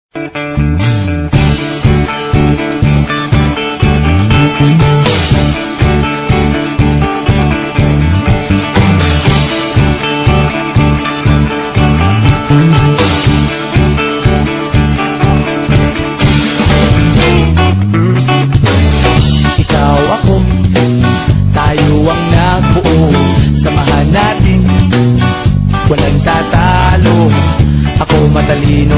Ikaw ako, tayo ang nagbuo. Samahan natin, walang tatalo. Ako matalino,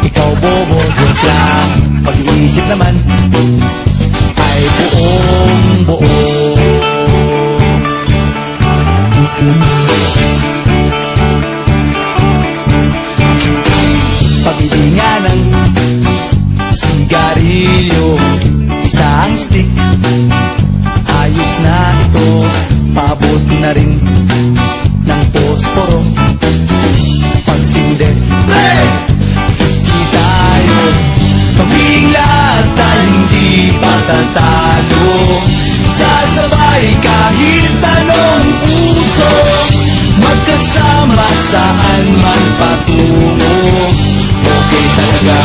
ikaw bobo. Joke lang, pag-iisip naman ay buong buo. Pabili nga ng sigarilyo, isang stick, ayos na ito. Paabot na rin ng posporo. Pagsinde, hey! 50 tayo, kaming lahat tayo hindi patatalo. Sasabay kahit anong puso, magkasama saan man patungo. Okay talaga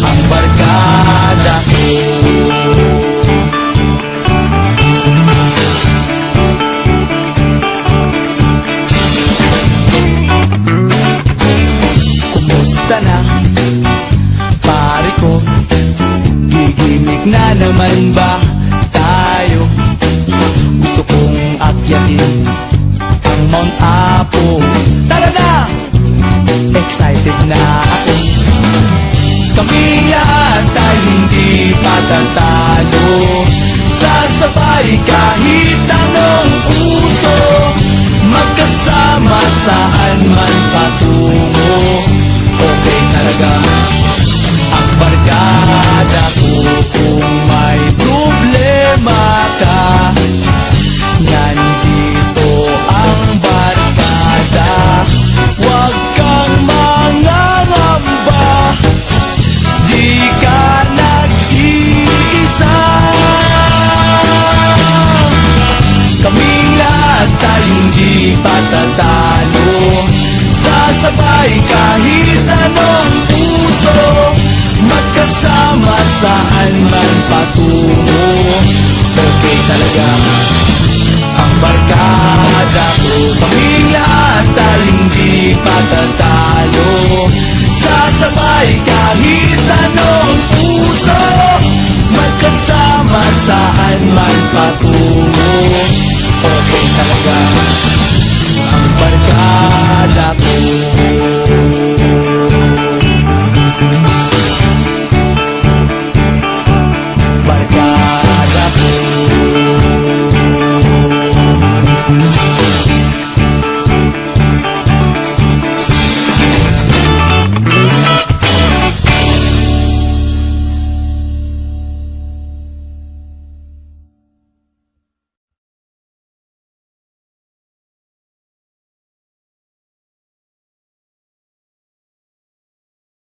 ang barkada ko. Kumusta na, pare ko? Gigimik na naman ba tayo? Gusto kong akyatin ang Mount Apo. Tara na! Excited na ako. Kaming lahat tayo hindi patatalo. Sasabay kahit anong puso, magkasama saan man patungo. Okay talaga ang barkada ko. Kung may problema ka, nandito ang barkada. Huwag kang mangangamba, di ka nag-iisa. Kaming lahat tayo hindi patatalo. Sasabay kahit anong puso, magkasama saan man patungo. Okay talaga ang barkada ko. Kaming lahat tayo hindi patatalo. Sasabay kahit anong puso, magkasama saan man patungo. Okay talaga ang barkada.